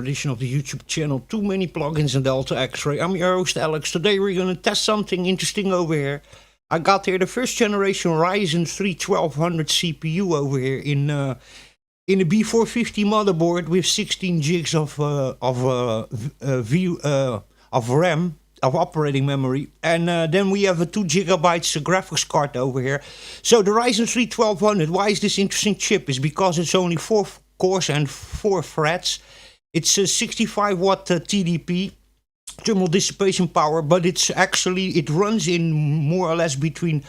edition of the YouTube channel Too Many Plugins and Delta X-Ray. I'm your host Alex. Today we're going to test something interesting over here. I got here the first generation Ryzen 3 1200 CPU over here in a B450 motherboard with 16 gigs of RAM, of operating memory, and then we have a 2 gigabytes graphics card over here. So the Ryzen 3 1200, why is this interesting chip? Is because it's only 4 cores and 4 threads. It's a 65 watt TDP, thermal dissipation power, but it runs in more or less between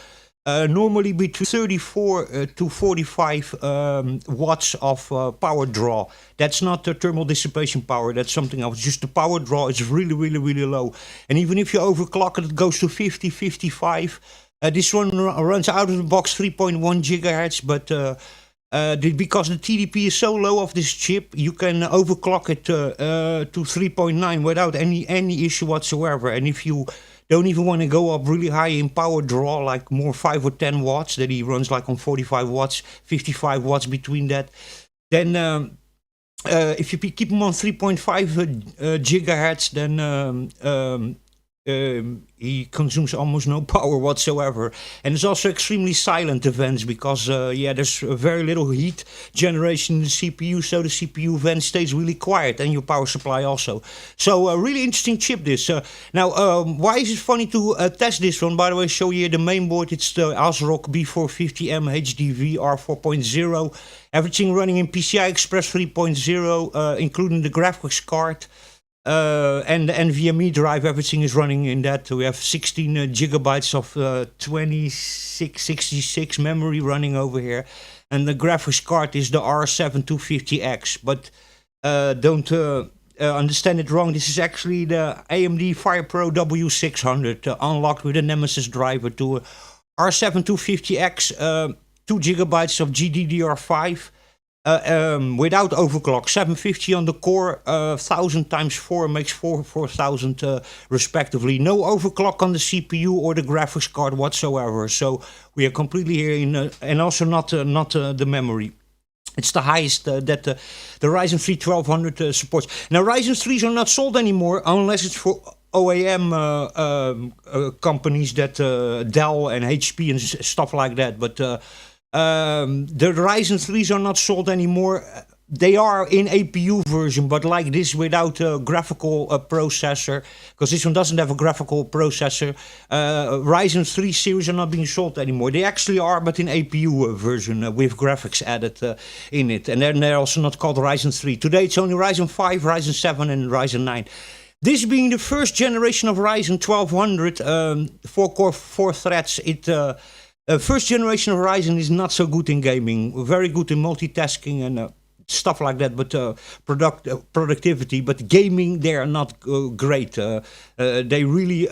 normally between 34 to 45 watts of power draw. That's not the thermal dissipation power, that's something else. Just the power draw is really low. And even if you overclock it, it goes to 50, 55. This one runs out of the box 3.1 gigahertz, but because the TDP is so low of this chip, you can overclock it to 3.9 without any issue whatsoever. And if you don't even want to go up really high in power draw, like more 5 or 10 watts, that he runs like on 45 watts, 55 watts between that, then if you keep him on 3.5 gigahertz, then he consumes almost no power whatsoever. And it's also extremely silent, the vents, because there's very little heat generation in the CPU, so the CPU vent stays really quiet, and your power supply also. So a really interesting chip this. Now, why is it funny to test this one? By the way, show you the main board. It's the ASRock B450M HDV R4.0. Everything running in PCI Express 3.0, including the graphics card. And the NVMe drive, everything is running in that. We have 16 gigabytes of 2666 memory running over here. And the graphics card is the R7250X. But don't understand it wrong. This is actually the AMD FirePro W600 unlocked with a Nemesis driver to R7250X, 2 gigabytes of GDDR5. Without overclock, 750 on the core, 1000 times 4 makes 4000 respectively. No overclock on the CPU or the graphics card whatsoever. So we are completely here in, and also not the memory. It's the highest that the Ryzen 3 1200 supports. Now Ryzen 3s are not sold anymore unless it's for OEM companies that Dell and HP and stuff like that. But the Ryzen 3s are not sold anymore. They are in APU version, but like this without a graphical processor, because this one doesn't have a graphical processor. Ryzen 3 series are not being sold anymore. They actually are, but in APU version with graphics added in it. And then they're also not called Ryzen 3. Today it's only Ryzen 5, Ryzen 7 and Ryzen 9. This being the first generation of Ryzen 1200, 4 core, 4 threads, first generation of Ryzen is not so good in gaming, very good in multitasking and stuff like that, but productivity. But gaming, they are not great. They really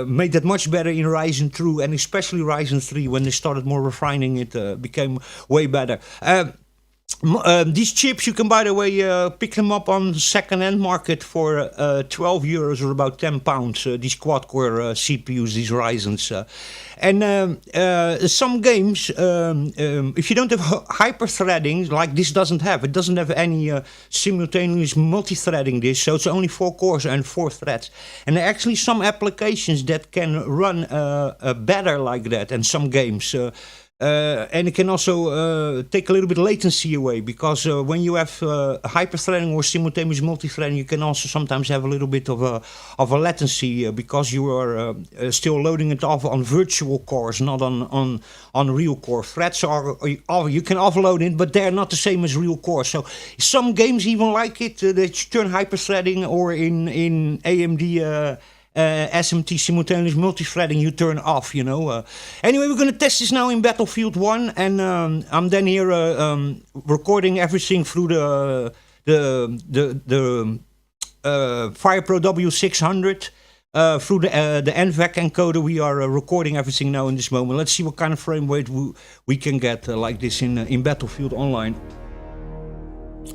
made that much better in Ryzen 2, and especially Ryzen 3, when they started more refining it, became way better. These chips, you can, by the way, pick them up on the second-hand market for 12 euros or about 10 pounds, these quad-core CPUs, these Ryzens. And some games, if you don't have hyper-threading, like this doesn't have, it doesn't have any simultaneous multi-threading this, so it's only 4 cores and 4 threads. And there are actually some applications that can run better like that, and some games. And it can also take a little bit latency away, because when you have hyper-threading or simultaneous multi-threading, you can also sometimes have a little bit of a latency because you are still loading it off on virtual cores, not on real core. Threads are you can offload it, but they're not the same as real cores. So some games even like it that you turn hyper-threading, or in AMD. SMT simultaneous multi-threading you turn off, you know. Anyway, we're going to test this now in Battlefield 1, and I'm then here recording everything through the FirePro W600 through the NVEC encoder. We are recording everything now in this moment. Let's see what kind of frame rate we can get like this in Battlefield Online.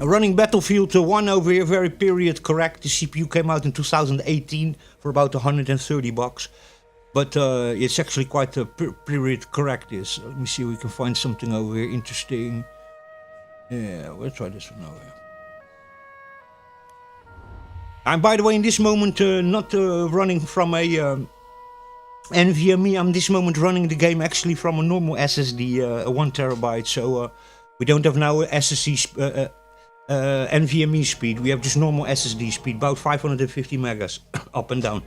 Running Battlefield 1 over here, very period correct. The CPU came out in 2018 for about 130 bucks. But it's actually quite period correct. This. Let me see if we can find something over here interesting. Yeah, we'll try this one over here. I'm, by the way, in this moment not running from a NVMe. I'm this moment running the game actually from a normal SSD, 1 terabyte. So we don't have now SSD NVMe speed. We have just normal SSD speed, about 550 megas up and down.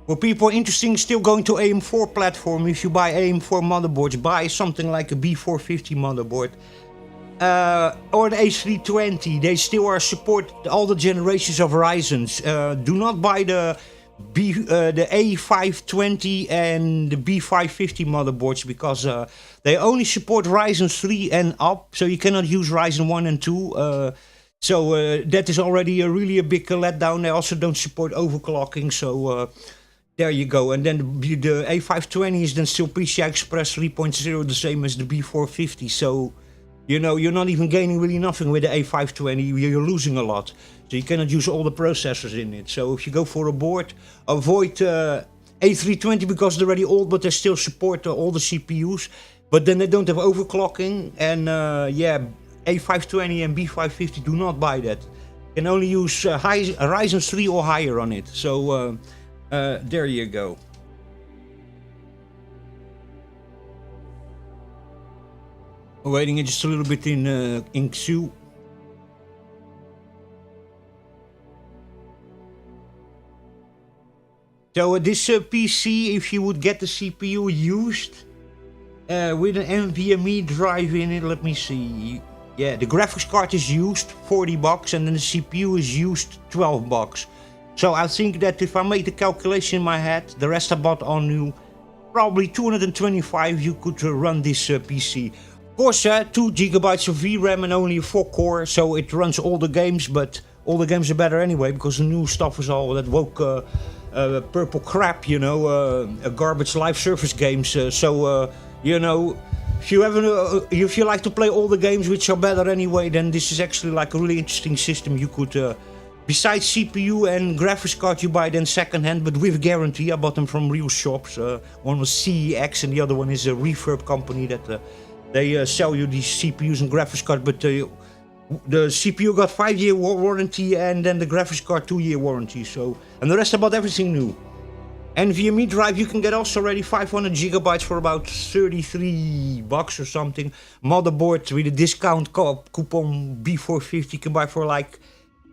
For people interesting, still going to AM4 platform. If you buy AM4 motherboards, buy something like a B450 motherboard. Or the A320. They still are support all the generations of Ryzens. Do not buy the A520 and the B550 motherboards because they only support Ryzen 3 and up, so you cannot use Ryzen 1 and 2. So that is already really a big letdown. They also don't support overclocking, so there you go. And then the A520 is then still PCI Express 3.0, the same as the B450. So you know, you're not even gaining really nothing with the A520, you're losing a lot. So you cannot use all the processors in it. So if you go for a board, avoid A320 because they're already old, but they still support all the CPUs. But then they don't have overclocking. And yeah, A520 and B550, do not buy that. You can only use Ryzen 3 or higher on it. So there you go. Waiting it just a little bit in queue. So this PC, if you would get the CPU used with an NVMe drive in it, let me see. Yeah, the graphics card is used, $40, and then the CPU is used, $12. So I think that if I make the calculation in my head, the rest I bought on new, probably 225, you could run this PC. Of course, 2 gigabytes of Vram and only a 4-core, so it runs all the games, but all the games are better anyway, because the new stuff is all that woke purple crap, you know, garbage live service games. So, you know, if you like to play all the games which are better anyway, then this is actually like a really interesting system. You could, besides CPU and graphics card, you buy then second-hand, but with guarantee. I bought them from real shops. One was CEX and the other one is a refurb company that... They sell you these CPUs and graphics cards, but the CPU got 5-year warranty and then the graphics card 2-year warranty. So, and the rest about everything new. NVMe drive you can get also already 500 gigabytes for about $33 or something. Motherboard with a discount coupon B450 you can buy for like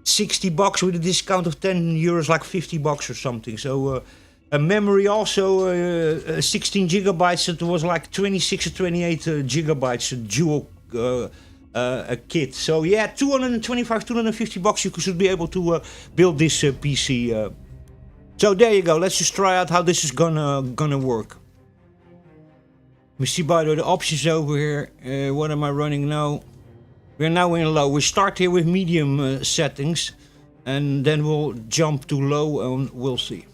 $60 with a discount of €10, like $50 or something. So. A memory also 16 gigabytes. It was like 26 or 28 gigabytes, a dual a kit. So yeah, $225, $250 you should be able to build this PC. So there you go. Let's just try out how this is gonna work. We see by the options over here. What am I running now? We're now in low. We start here with medium settings, and then we'll jump to low and we'll see.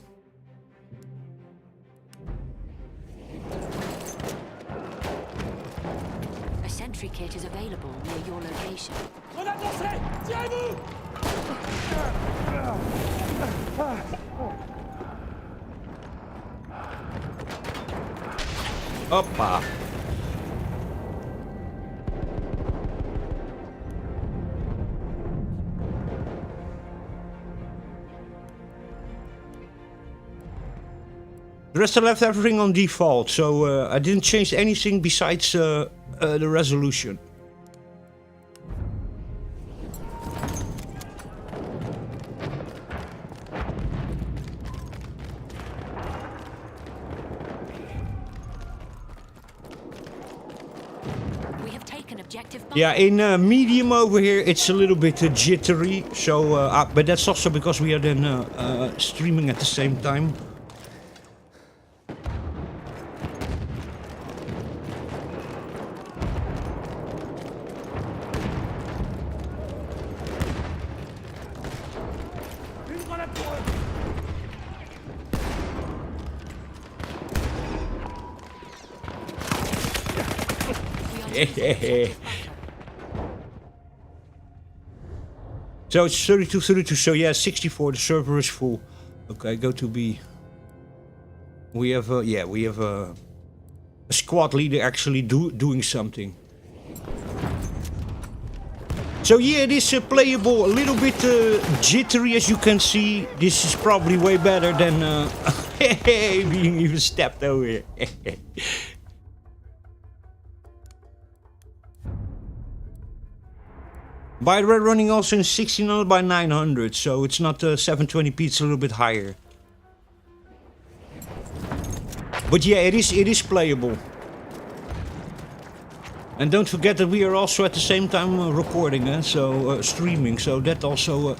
Sentry kit is available near your location. Hoppa. The rest I left everything on default, so I didn't change anything besides the resolution. We have taken objective. Yeah, in medium over here it's a little bit jittery, so but that's also because we are then streaming at the same time. So it's 32, so yeah, 64, the server is full. Okay, go to B. We have a squad leader actually doing something. So yeah, it is playable, a little bit jittery as you can see. This is probably way better than being even stepped over here. By the way, running also in 1600 by 900, so it's not 720p, it's a little bit higher. But yeah, it is playable. And don't forget that we are also at the same time recording, so streaming. So that also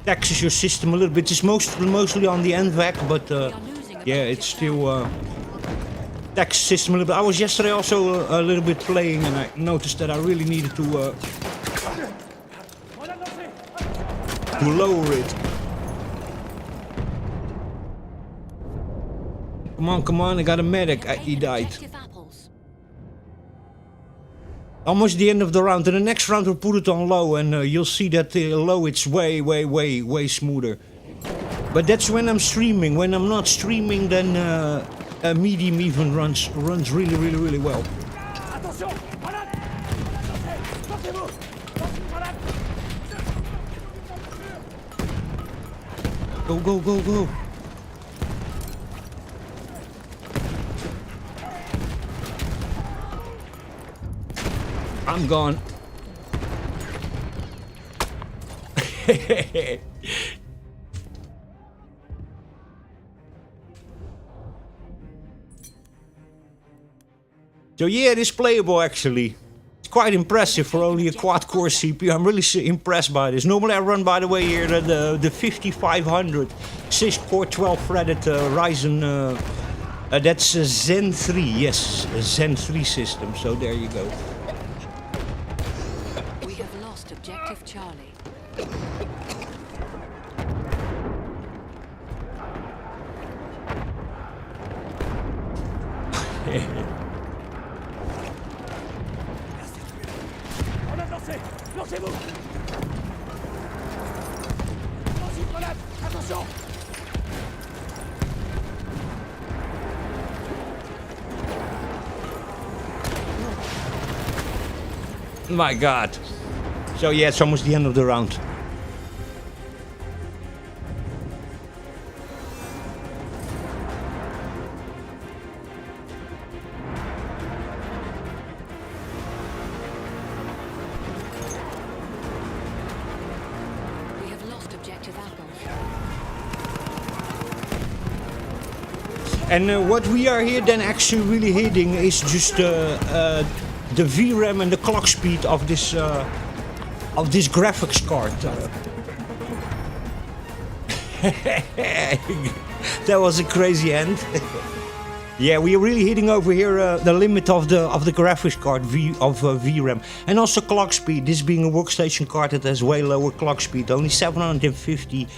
taxes your system a little bit. It's mostly on the NVAC, but yeah, it's still tax system a little bit. I was yesterday also a little bit playing, and I noticed that I really needed to lower it. Come on! I got a medic. He died. Almost the end of the round. In the next round we'll put it on low, and you'll see that low it's way smoother. But that's when I'm streaming. When I'm not streaming, then medium even runs really well. Go! I'm gone. So yeah, it is playable actually. It's quite impressive for only a quad-core CPU. I'm really impressed by this. Normally I run, by the way, here the 5500 6-core 12-threaded Ryzen. That's a Zen 3, yes, a Zen 3 system. So there you go. We have lost objective Charlie. My God. So yeah, it's almost the end of the round. We have lost objective apples. And what we are here then actually really hitting is just the VRAM and the clock speed of this graphics card. That was a crazy end. Yeah, we are really hitting over here the limit of the graphics card VRAM, and also clock speed. This being a workstation card that has way lower clock speed, only 750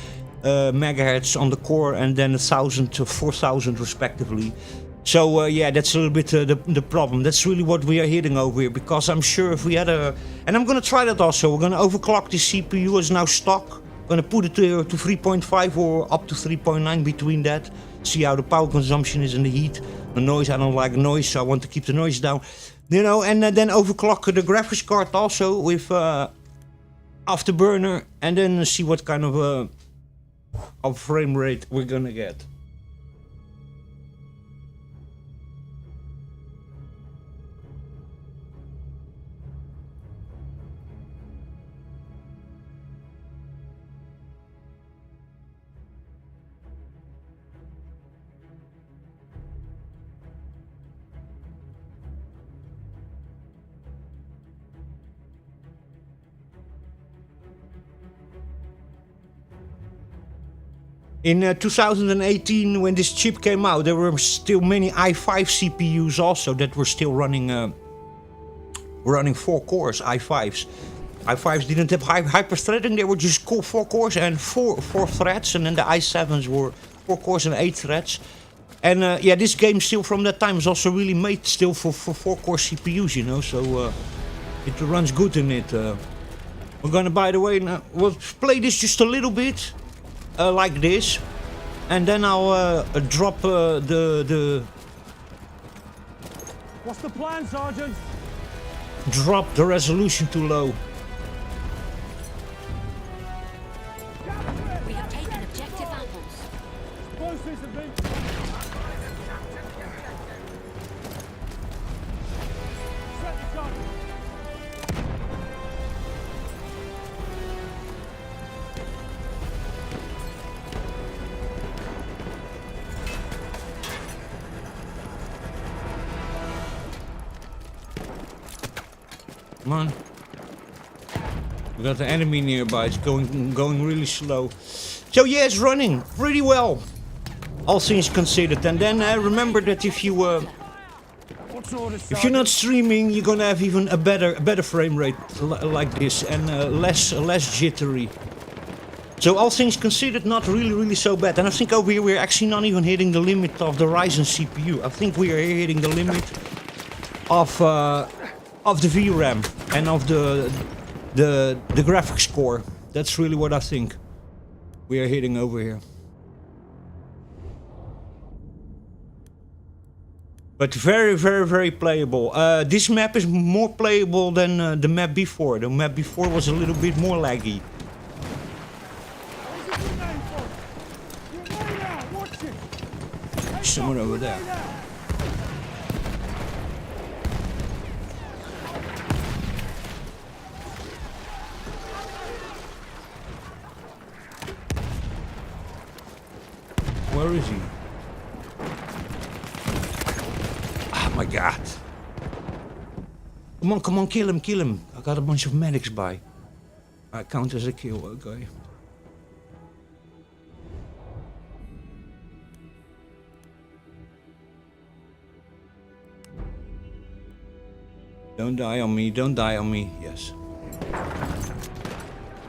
megahertz on the core, and then 1000 to 4000 respectively. So yeah, that's a little bit the problem. That's really what we are hitting over here, because I'm sure if we had and I'm gonna try that also. We're gonna overclock the CPU as now stock. Gonna put it to 3.5 or up to 3.9 between that. See how the power consumption is and the heat, the noise. I don't like noise, so I want to keep the noise down. You know, and then overclock the graphics card also with afterburner, and then see what kind of frame rate we're gonna get. In 2018, when this chip came out, there were still many i5 CPUs also that were still running 4 cores, i5s. i5s didn't have hyper-threading, they were just 4 cores and 4 threads, and then the i7s were 4 cores and 8 threads. And yeah, this game still from that time is also really made still for 4-core CPUs, you know, so it runs good in it. We're gonna, by the way, now, we'll play this just a little bit. Like this, and then I'll drop the. What's the plan, Sergeant? Drop the resolution too low. Come on. We got the enemy nearby. It's going really slow. So yeah, it's running pretty well, all things considered. And then remember that if you're not streaming, you're gonna have even a better frame rate like this, and less jittery. So all things considered, not really so bad. And I think over here we're actually not even hitting the limit of the Ryzen CPU. I think we are hitting the limit of the VRAM and of the graphics core. That's really what I think we are hitting over here. But very playable. This map is more playable than the map before. The map before was a little bit more laggy. Someone over there. Where is he? Oh my god. Come on, kill him. I got a bunch of medics by. I count as a kill, okay. Don't die on me, yes.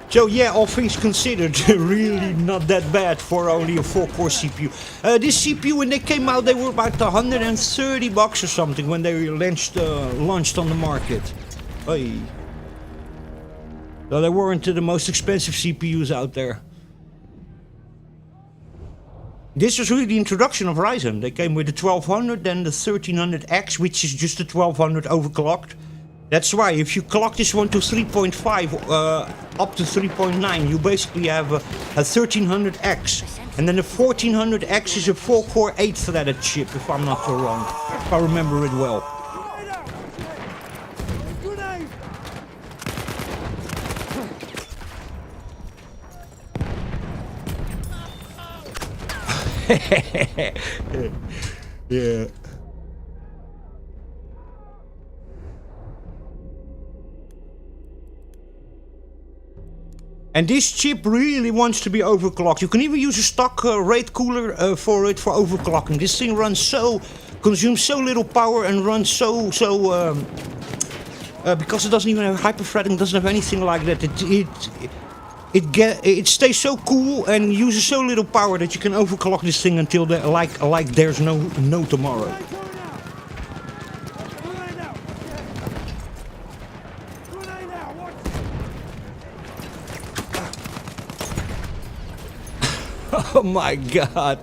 So yeah, all things considered, really not that bad for only a 4-core CPU. This CPU, when they came out, they were about $130 or something when they launched on the market. Hey. So they weren't the most expensive CPUs out there. This was really the introduction of Ryzen. They came with the 1200, then the 1300X, which is just the 1200 overclocked. That's why if you clock this one to 3.5 up to 3.9, you basically have a 1300X. And then the 1400X is a 4-core 8-threaded chip, if I'm not wrong. If I remember it well. Yeah. And this chip really wants to be overclocked. You can even use a stock rate cooler for it for overclocking. This thing consumes so little power and runs because it doesn't even have hyperthreading, doesn't have anything like that. It stays so cool and uses so little power that you can overclock this thing until like there's no tomorrow. Oh my god.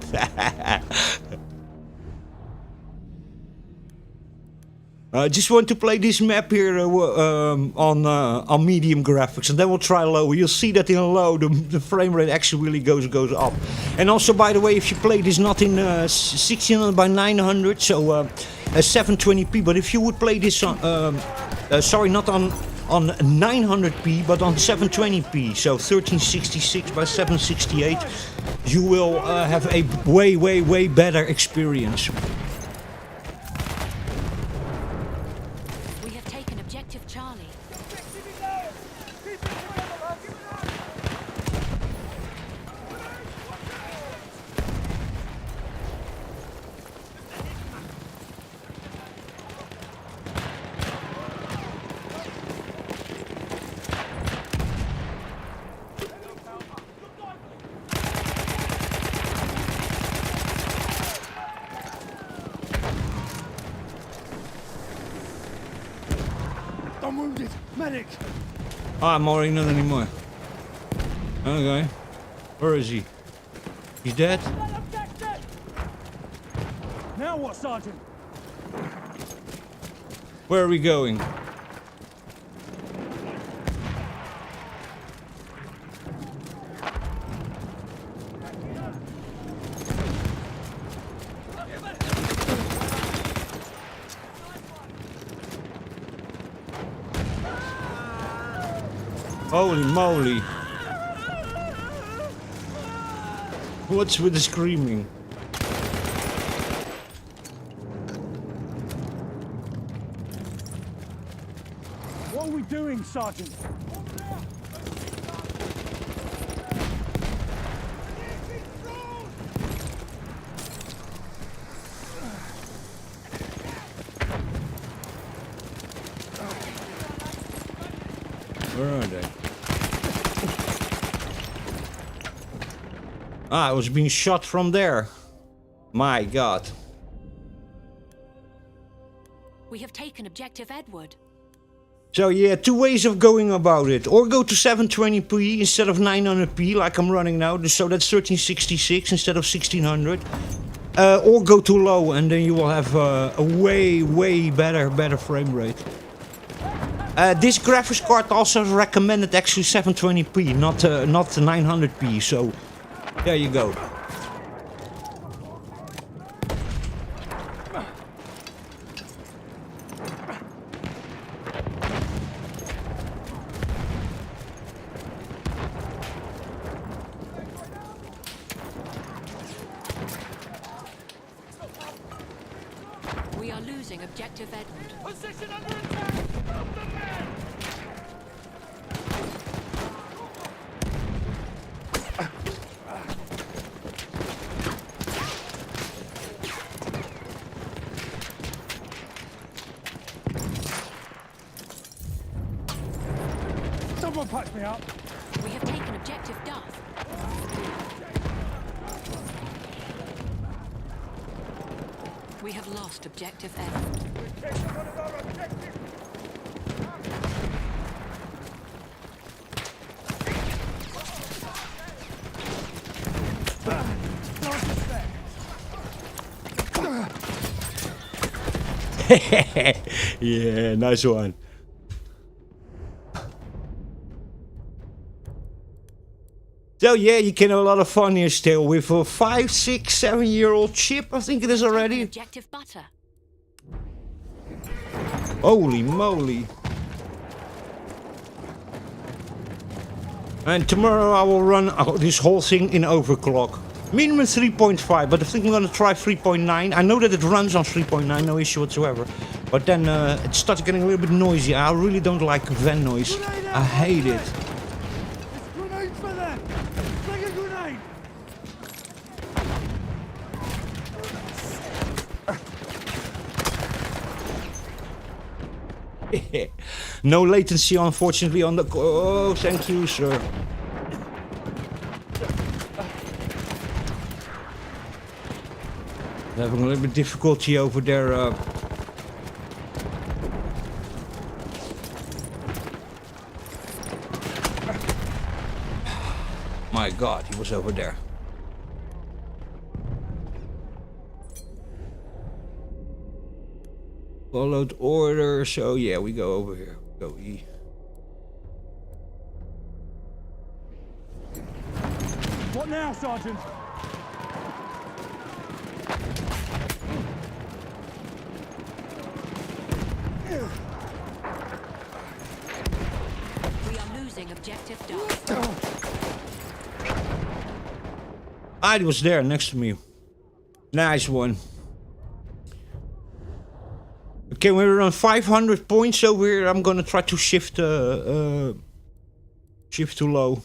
I just want to play this map here on medium graphics, and then we'll try low. You'll see that in low the frame rate actually really goes up. And also, by the way, if you play this not in 1600 by 900, so 720p, but if you would play this on not on 900p but on 720p, so 1366 by 768, you will have a way better experience. We have taken objective Charlie. I'm wounded. Medic! Oh, I'm already not anymore. Okay. Where is he? He's dead? Now what, Sergeant? Where are we going? Holy moly. What's with the screaming? What are we doing, Sergeant? Where are they? Ah, I was being shot from there. My God. We have taken objective Edward. So yeah, two ways of going about it. Or go to 720p instead of 900p like I'm running now. So that's 1366 instead of 1600. Or go too low and then you will have a way better frame rate. This graphics card also recommended actually 720p, not 900p. So there you go. We are losing objective Edward. Position under attack! Help the men! Someone patch me up! We have taken objective Duff. We have lost objective Edward. Yeah, nice one. So yeah, you can have a lot of fun here still with a 5, 6, 7-year-old chip, I think it is already. Objective Butter. Holy moly. And tomorrow I will run this whole thing in overclock. Minimum 3.5, but I think I'm gonna try 3.9. I know that it runs on 3.9, no issue whatsoever. But then it starts getting a little bit noisy. I really don't like van noise. I hate it. Grenade for them! Bring a grenade! No latency, unfortunately, on the... Oh, thank you, sir. Having a little bit difficulty over there. My God, he was over there. Followed order, so yeah, we go over here. Go E. What now, Sergeant? We are losing objective Duff. Ah, it was there next to me. Nice one. Okay, we're on 500 points over here. I'm gonna try to shift shift to low.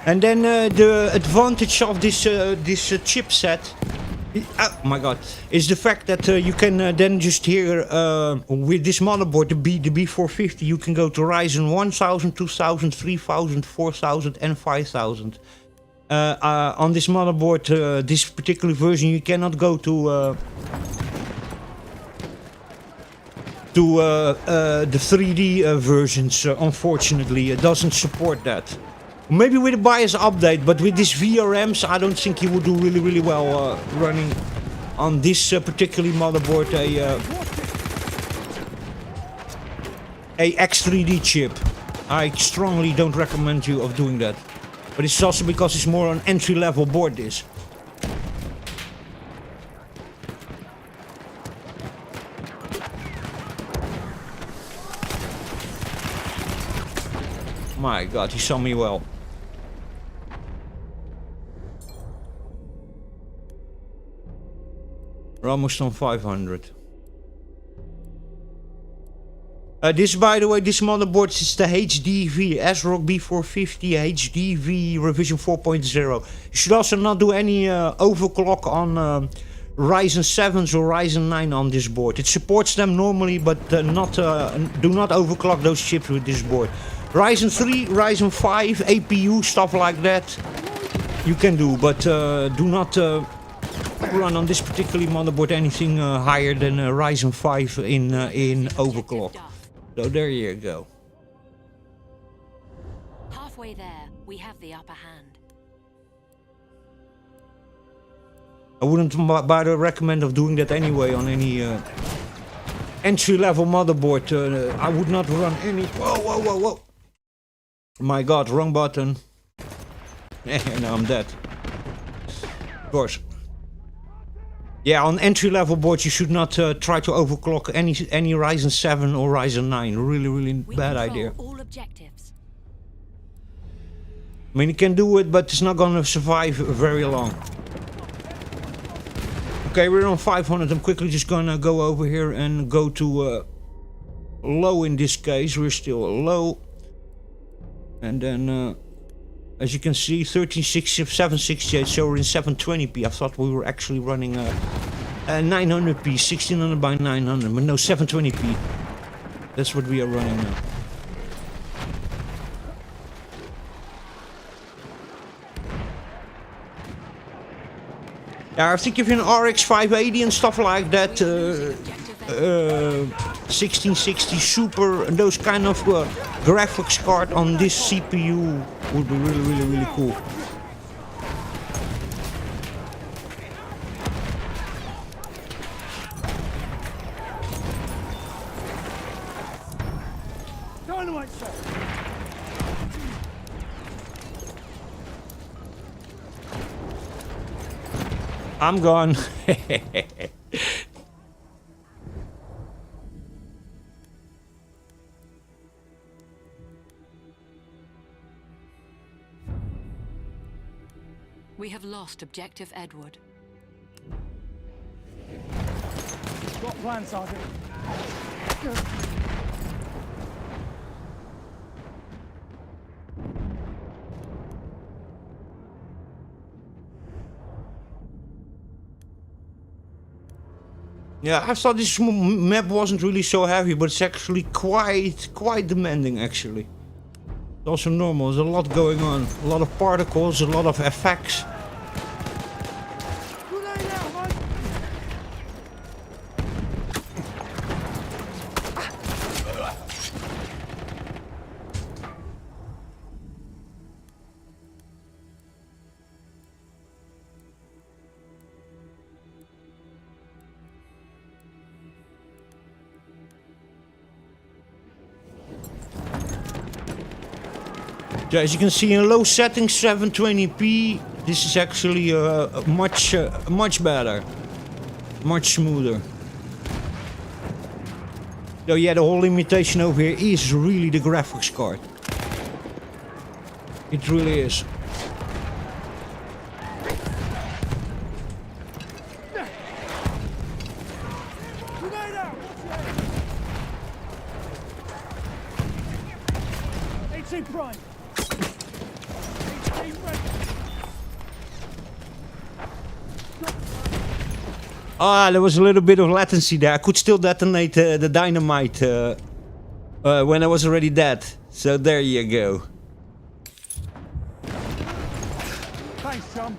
And then the advantage of this chipset, oh my God, is the fact that you can then just here with this motherboard, the B450, you can go to Ryzen 1000, 2000, 3000, 4000 and 5000. On this motherboard, this particular version, you cannot go to the 3D versions. Unfortunately, it doesn't support that. Maybe with a BIOS update, but with these VRMs, I don't think he would do really well running on this particular motherboard a X3D chip. I strongly don't recommend you of doing that. But it's also because it's more an entry-level board this. My god, he saw me well. We're almost on 500. This, by the way, this motherboard is the HDV ASRock B450 HDV revision 4.0. You should also not do any overclock on Ryzen 7s or Ryzen 9 on this board. It supports them normally, but do not overclock those chips with this board. Ryzen 3, Ryzen 5, APU, stuff like that, you can do, but do not run on this particular motherboard anything higher than Ryzen 5 in overclock. So there you go. Halfway there, we have the upper hand. I wouldn't bother recommend of doing that anyway on any entry-level motherboard. I would not run any. Whoa, whoa, whoa, whoa! My God, wrong button. Now I'm dead. Of course. Yeah, on entry-level boards you should not try to overclock any Ryzen 7 or Ryzen 9. Really bad idea. All objectives. I mean, you can do it, but it's not gonna survive very long. Okay, we're on 500. I'm quickly just gonna go over here and go to low in this case. We're still low. And then, as you can see, 1360, 768, so we're in 720p. I thought we were actually running 900p, 1600 by 900, but no, 720p. That's what we are running now. Yeah, I think if you're an RX 580 and stuff like that, 1660 Super, and those kind of graphics card on this CPU would be really cool. Dynamite shot. I'm gone. We have lost objective Edward. Got plan, Sergeant. Yeah, I thought this map wasn't really so heavy, but it's actually quite demanding actually. It's also normal, there's a lot going on. A lot of particles, a lot of effects. Grenade out, mate. Yeah, as you can see in low settings, 720p, this is actually much better, much smoother. So yeah, the whole limitation over here is really the graphics card. It really is. Grenade out. HC prime. Ah, there was a little bit of latency there. I could still detonate the dynamite when I was already dead. So there you go. Thanks, chum.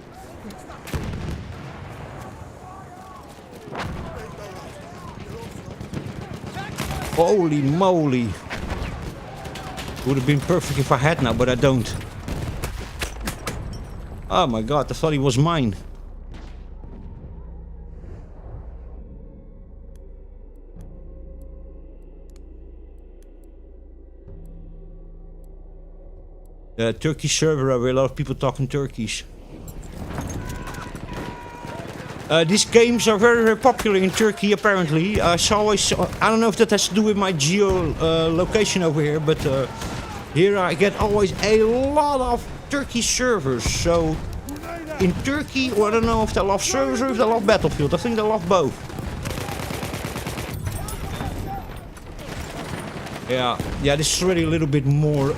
Holy moly. Would have been perfect if I had now, but I don't. Oh my god, I thought he was mine. Turkish server where a lot of people talking Turkish. These games are very popular in Turkey apparently. I don't know if that has to do with my location over here, but Here I get always a lot of Turkish servers. So in Turkey, well, I don't know if they love servers or if they love Battlefield. I think they love both. Yeah, this is already a little bit more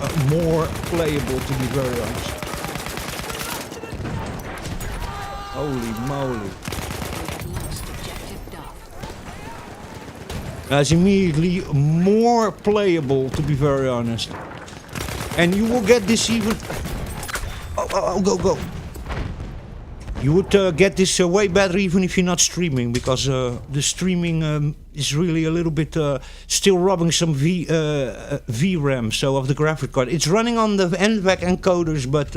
playable, to be very honest. Holy moly. That's immediately more playable, to be very honest. And you will get this even... Oh, go. You would get this way better even if you're not streaming, because the streaming is really a little bit still robbing some VRAM, so of the graphic card. It's running on the NVEC encoders, but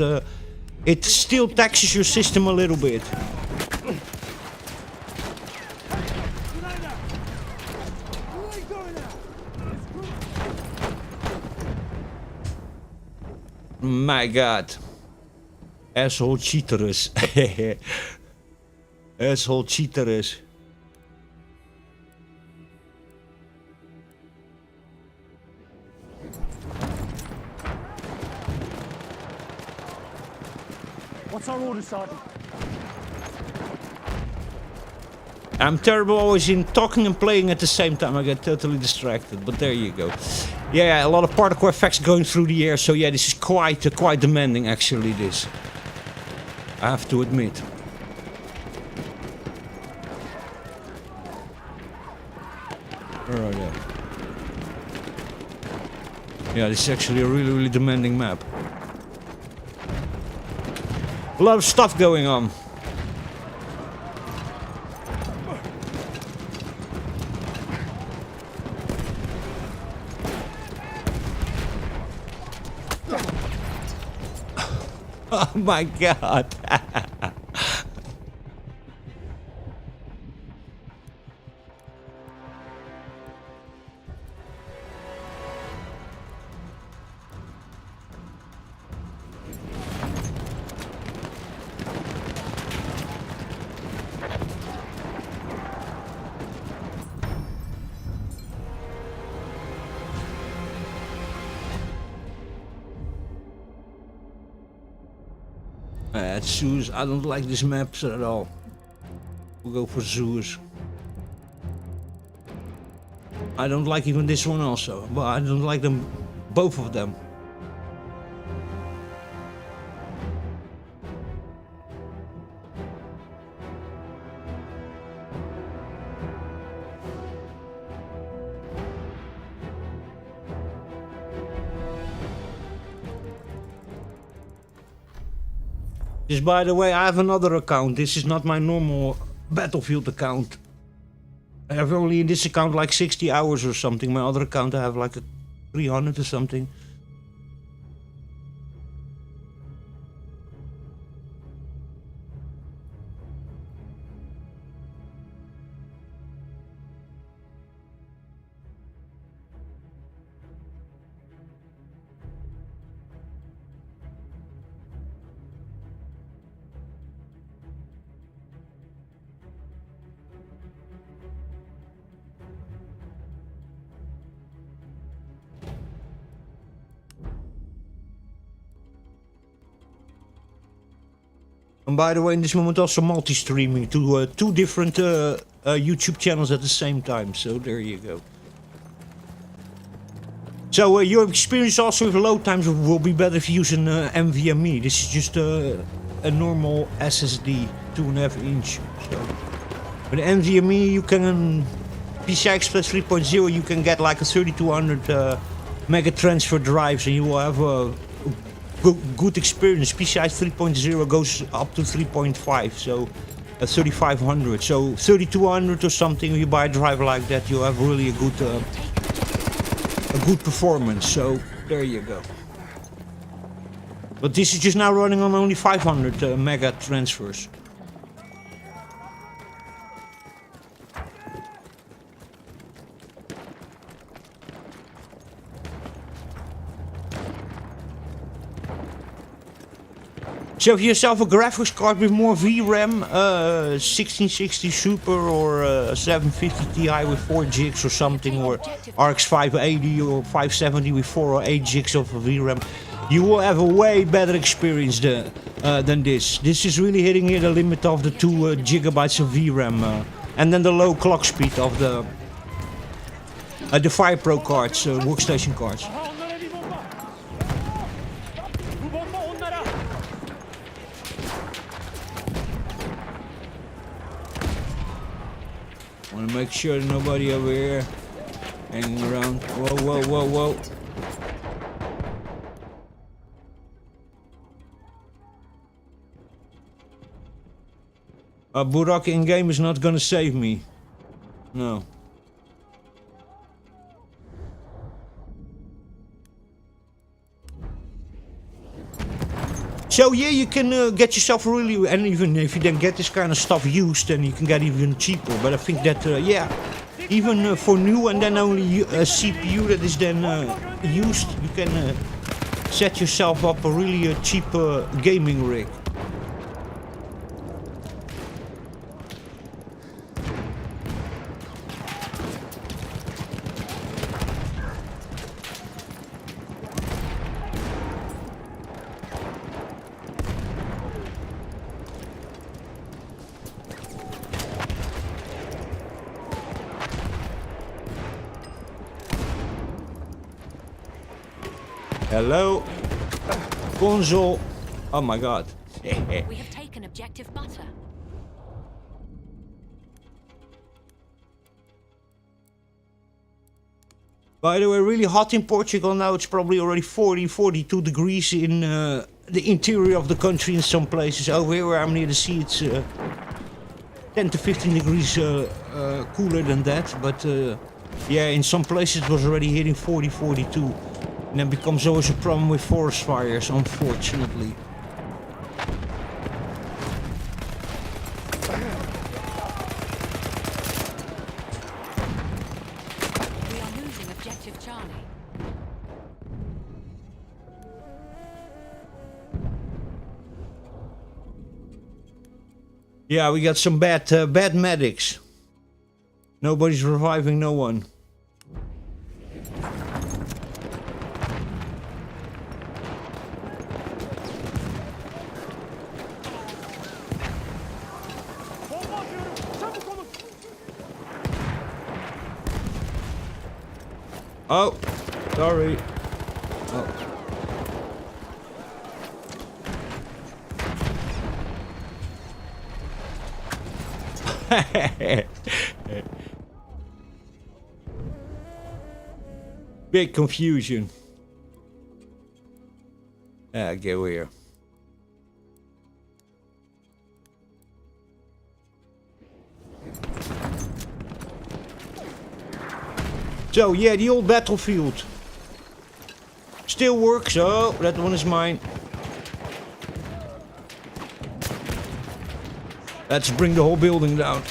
it still taxes your system a little bit. My god. Asshole cheaters. Asshole cheaters. What's our order, Sergeant? I'm terrible always in talking and playing at the same time. I get totally distracted, but there you go. Yeah, a lot of particle effects going through the air, so yeah, this is quite demanding actually, this. I have to admit. Alright, yeah, this is actually a really demanding map. A lot of stuff going on. Oh my god. Zoos. I don't like these maps at all. We'll go for zoos. I don't like even this one also, but I don't like them, both of them. This, by the way, I have another account. This is not my normal Battlefield account. I have only in this account like 60 hours or something. My other account I have like a 300 or something. And by the way, in this moment also multi-streaming to two different YouTube channels at the same time. So there you go. So your experience also with load times will be better if you use an NVMe. This is just a normal SSD, 2.5 inch. So with NVMe you can, PCI Express 3.0, you can get like a 3200 mega transfer drives, and you will have a good experience. PCI 3.0 goes up to 3.5, so 3500. So 3200 or something, if you buy a drive like that, you have really a good performance. So there you go. But this is just now running on only 500 mega transfers. So if you yourself a graphics card with more VRAM, 1660 Super or 750 Ti with 4 gigs or something, or RX 580 or 570 with 4 or 8 gigs of VRAM, you will have a way better experience than this. This is really hitting here the limit of the 2 gigabytes of VRAM, and then the low clock speed of the FirePro cards, workstation cards. Aha onlara bir bomba. Bu bomba onlara. Want to make sure nobody over here hanging around. Whoa, whoa, whoa, whoa. Burak in game is not gonna save me. No. So yeah, you can get yourself really, and even if you then get this kind of stuff used, then you can get even cheaper. But I think that yeah, even for new and then only a CPU that is then used, you can set yourself up a really cheap gaming rig. Hello, console. Oh my god. We have taken objective butter. By the way, really hot in Portugal now. It's probably already 40, 42 degrees in the interior of the country in some places. Over here where I'm near the sea, it's 10 to 15 degrees cooler than that. But yeah, in some places it was already hitting 40, 42. And then becomes always a problem with forest fires, unfortunately. We are losing objective Charlie. Yeah, we got some bad medics. Nobody's reviving no one. Bomba atıyorum. Çabuk olun. Oh, sorry. Oh. Big confusion. Go here. So yeah, the old battlefield still works. Oh, that one is mine. Let's bring the whole building down.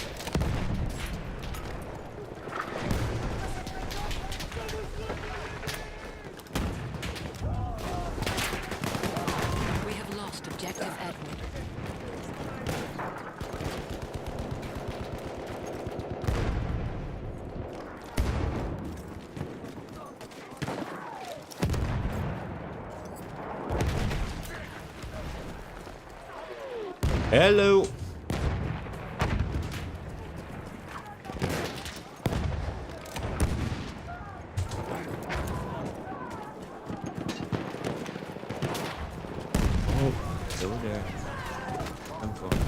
We have lost objective Edward. Hello. Oh, over there. I'm fine.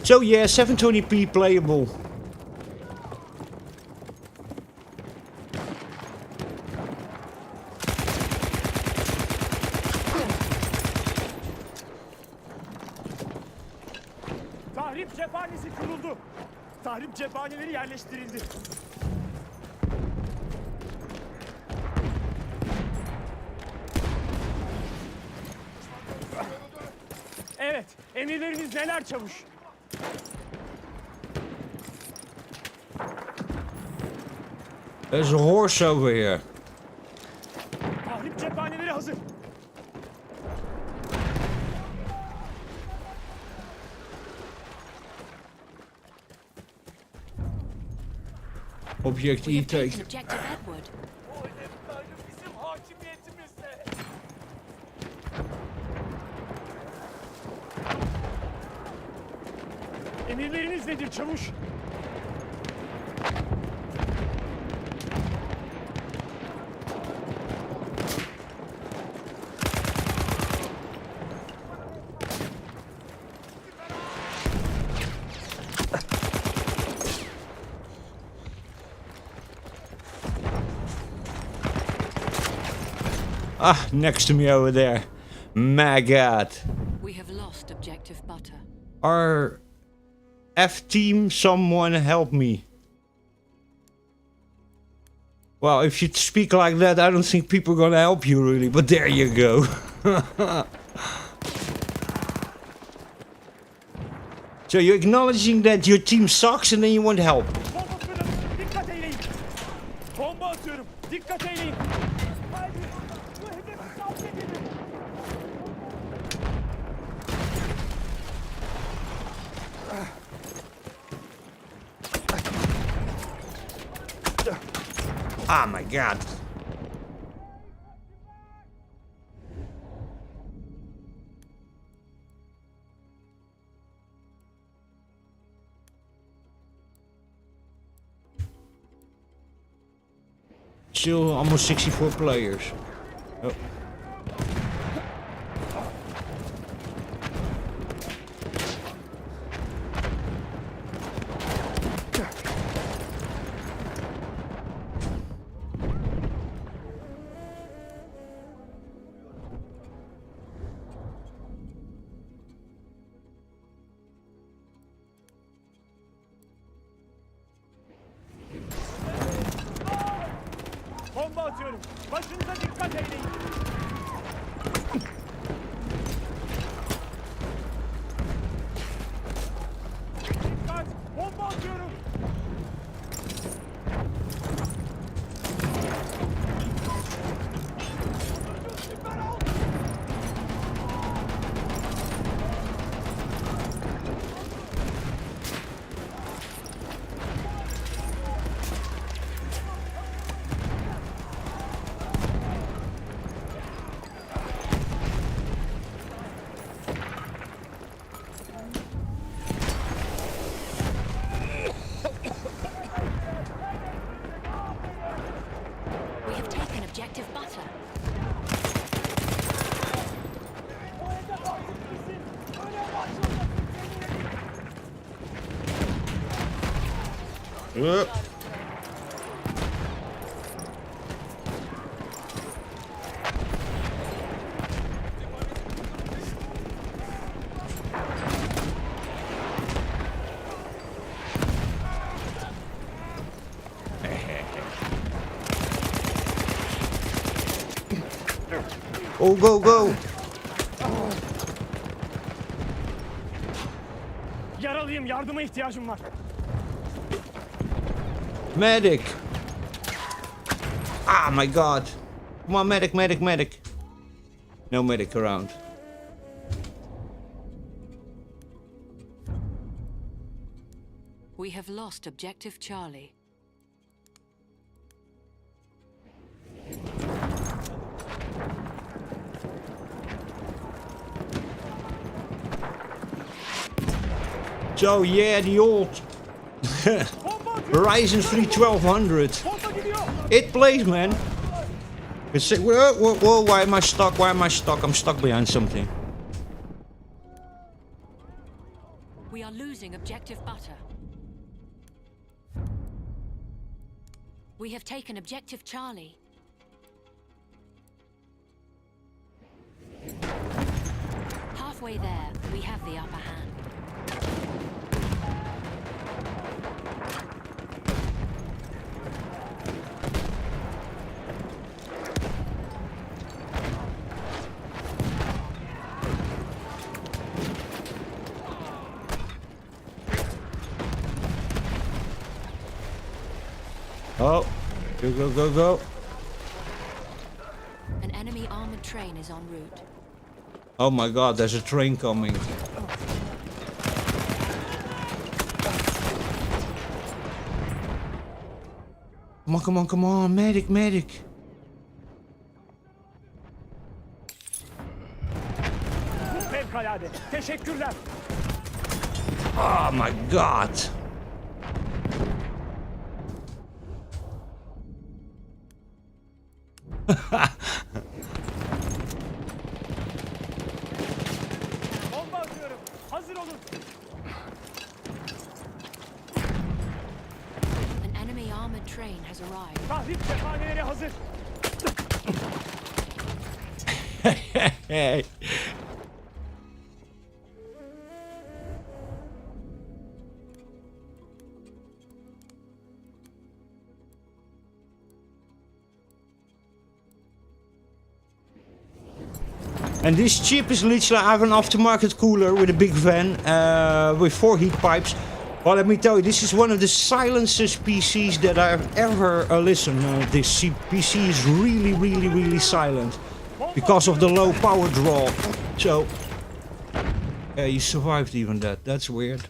So yeah, 720p playable. Tahrip cephanesi kuruldu. Tahrip cephaneleri yerleştirildi. Evet, emirleriniz neler çavuş? There's a horse over here. Tahrip cephaneleri hazır. Object We E have taken take. objective Edward. O hedef daire bizim hakimiyetimizde. Emirleriniz nedir çavuş? Ah, next to me over there. My God. We have lost objective butter. Our F team, someone help me. Well, if you speak like that, I don't think people are gonna help you really, but there you go. So you're acknowledging that your team sucks and then you want help. Bomba fırladı. Dikkat eyleyin. Bomba atıyorum. Dikkat eyleyin. Haydi. Bu hedefi takip edin. Ah, my God. Still almost 64 players. Oh. Bomba atıyorum. Başınıza dikkat eyleyin. Dikkat! Bomba atıyorum. Süper al. We have taken objective butter. O hedef artık bizim. Öne başlamasın seni. Oh, go, go. Yaralıyım. Yardıma ihtiyacım var. Medic. Ah, my God. Come on, medic, medic, medic. No medic around. We have lost objective Charlie. So, yeah, the old Bomba atıyorum. Ryzen 3 1200. Bomba gidiyor. It plays, man. It's whoa, whoa, whoa, why am I stuck? Why am I stuck? I'm stuck behind something. We are losing objective butter. We have taken objective Charlie. Halfway there, we have the upper hand. Go, go, go, go. An enemy armored train is en route. Oh my god, there's a train coming. Come on, come on, come on, medic, medic. Fevkalade. Teşekkürler. Oh my god. Bomba atıyorum. Hazır olun. An enemy armored train has arrived. Tahrip cephaneleri hazır. Hey. And this chip is literally, I have an aftermarket cooler with a big fan with 4 heat pipes. Well, let me tell you, this is one of the silencest PCs that I've ever listened. This PC is really, really, really silent because of the low power draw. So, yeah, you survived even that. That's weird.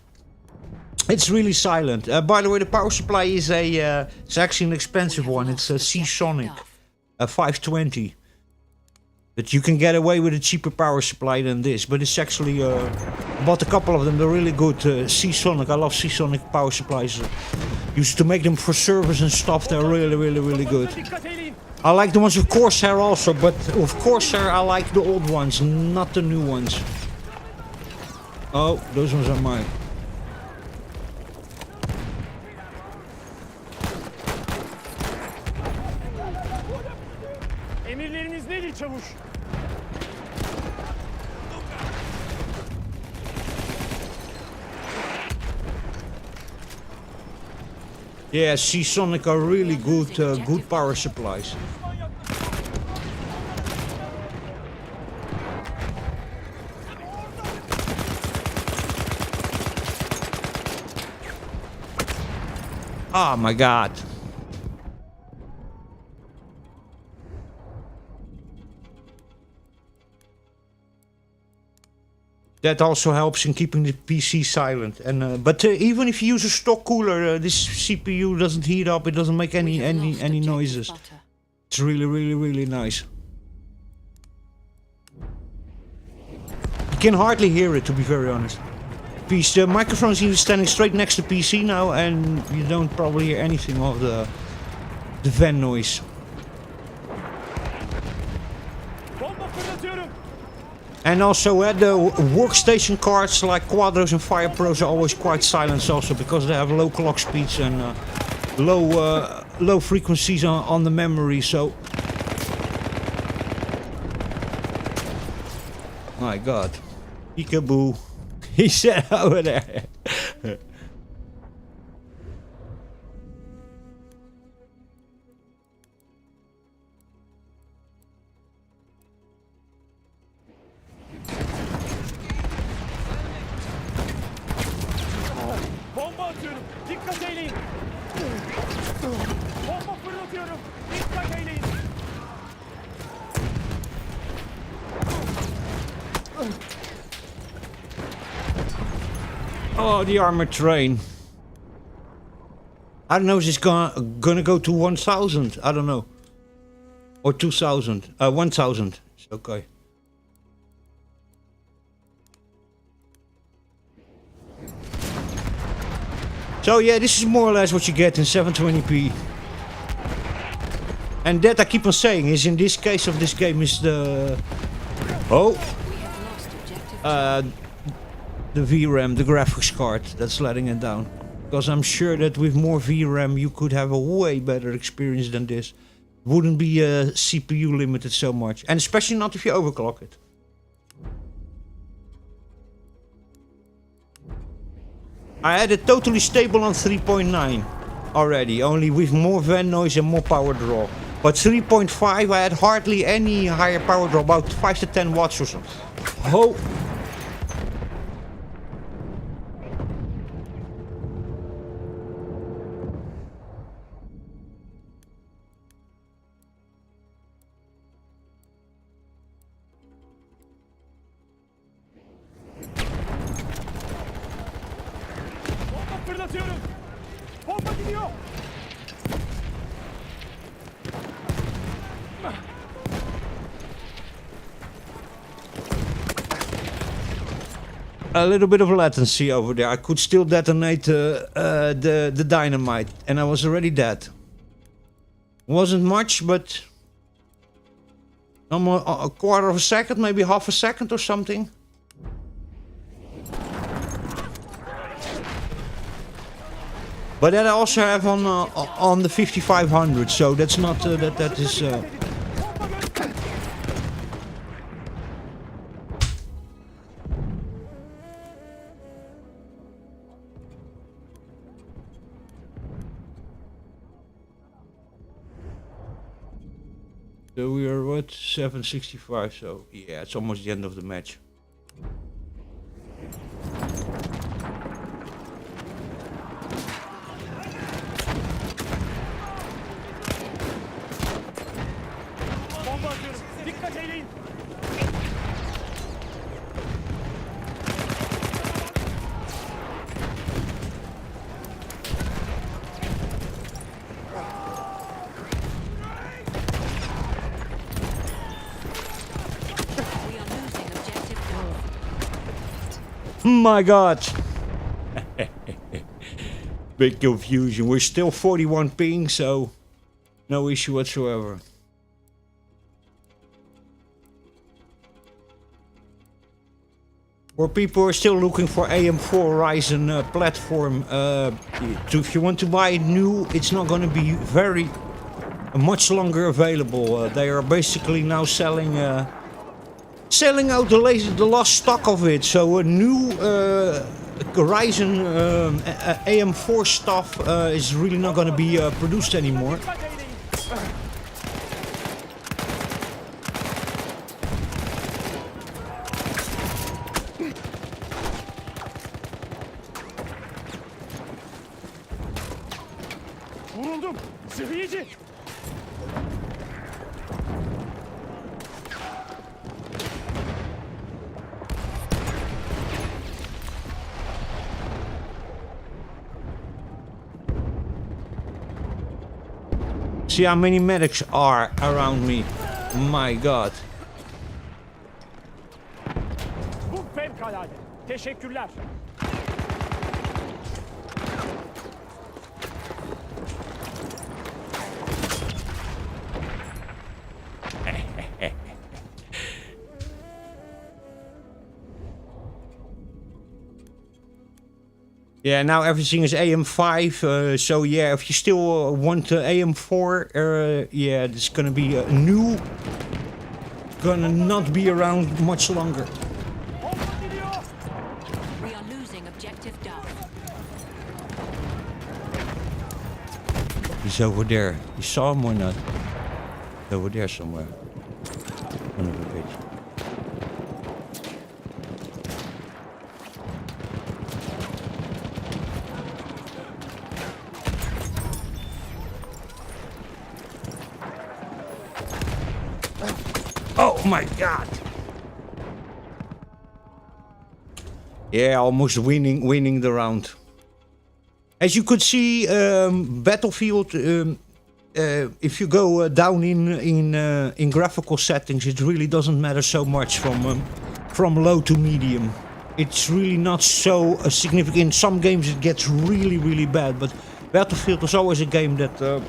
It's really silent. By the way, the power supply is it's actually an expensive one. It's a Seasonic, a 520. But you can get away with a cheaper power supply than this. But it's actually, bought a couple of them. They're really good. Seasonic, I love Seasonic power supplies. Used to make them for service and stuff. They're really, really, really good. Dikkat eyleyin. I like the ones with Corsair also. But with Corsair, I like the old ones, not the new ones. Oh, those ones are mine. Emirleriniz nedir çavuş? Yeah, Seasonic are really good, good power supplies. Oh my god. That also helps in keeping the PC silent. And but even if you use a stock cooler, this CPU doesn't heat up. It doesn't make any noises. It's really, really, really nice. You can hardly hear it, to be very honest. The microphone is even standing straight next to PC now, and you don't probably hear anything of the fan noise. Bomba fırlatıyorum. And also the workstation cards like Quadros and Fire Pros are always quite silent also because they have low clock speeds and low frequencies on the memory, so... My god. Peekaboo. He said over there. Bomba atıyorum. Dikkat eyleyin. Bomba fırlatıyorum. Dikkat eyleyin. Oh, the armored train. I don't know, is this gonna go to 1,000? I don't know. Or 2,000. 1,000. It's okay. So yeah, this is more or less what you get in 720p. And that I keep on saying is in this case of this game is the... Oh! The VRAM, the graphics card, that's letting it down. Because I'm sure that with more VRAM you could have a way better experience than this. Wouldn't be CPU limited so much. And especially not if you overclock it. I had it totally stable on 3.9 already, only with more van noise and more power draw. But 3.5 I had hardly any higher power draw, about 5 to 10 watts or something. Oh! Patlatıyorum. Bomba gidiyor. A little bit of latency over there. I could still detonate the dynamite, and I was already dead. Wasn't much, but almost a quarter of a second, maybe half a second or something. But that I also have on the 5500, so that's not that is. So we are what, 765, so yeah, it's almost the end of the match. Bomba atıyorum. Dikkat eyleyin. We are losing objective Duff. My god! Big confusion. We're still 41 ping, so no issue whatsoever. For people who are still looking for AM4 Ryzen platform, if you want to buy it new, it's not going to be very much longer available. They are basically now selling out the last stock of it. So a new Ryzen AM4 stuff is really not going to be produced anymore. Dikkat eyleyin. Vuruldum. Zırhiyeci. See how many medics are around me. My god. Bu fevkalade. Teşekkürler. Yeah, now everything is AM5, so yeah, if you still want AM4, yeah, it's gonna be new, gonna not be around much longer. Bomba gidiyor. We are losing objective Duff. He's over there. You saw him or not? He's over there somewhere. Son of a bitch. Oh my god! Yeah, almost winning the round. As you could see, Battlefield. If you go down in graphical settings, it really doesn't matter so much from low to medium. It's really not so significant. In some games it gets really bad, but Battlefield is always a game that.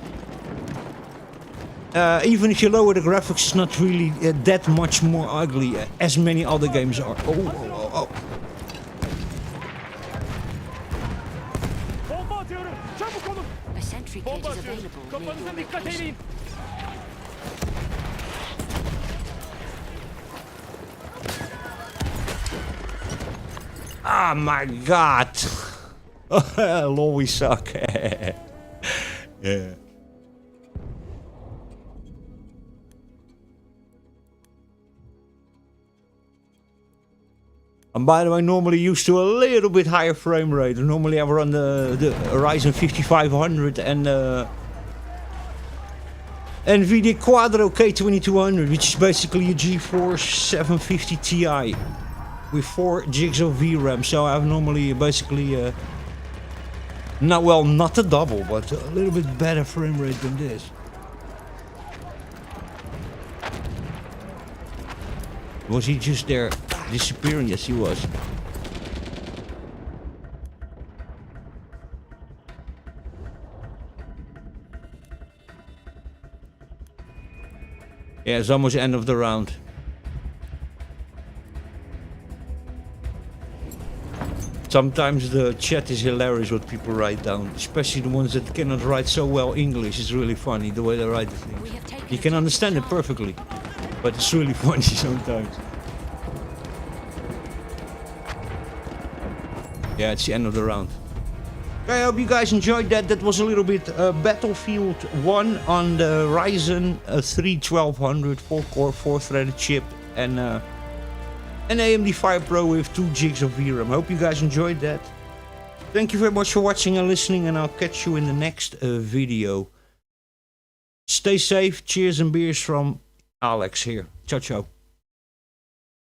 Even if you lower the graphics, it's not really that much more ugly as many other games are. Oh. Bomba atıyorum. Çabuk olun. A sentry kit Bomba is atıyorum. available near Kafanıza your dikkat location. eyleyin. Ah, my god! Lol, we suck. Yeah. And by the way, normally used to a little bit higher frame rate. Normally I run the Ryzen 5500 and NVIDIA Quadro K2200, which is basically a GeForce 750 Ti with 4 gigs of VRAM. So I have normally basically Not well, not a double, but a little bit better frame rate than this. Was he just there disappearing? Yes, he was. Yeah, it's almost end of the round. Sometimes the chat is hilarious what people write down, especially the ones that cannot write so well English. It's really funny the way they write the things. You can understand it perfectly, but it's really funny sometimes. Yeah, it's the end of the round. Okay, I hope you guys enjoyed that. That was a little bit Battlefield 1 on the Ryzen 3 1200 4-core 4-threaded chip and an AMD Fire Pro with 2 gigs of VRAM. Hope you guys enjoyed that. Thank you very much for watching and listening, and I'll catch you in the next video. Stay safe. Cheers and beers from Alex here. Ciao, ciao.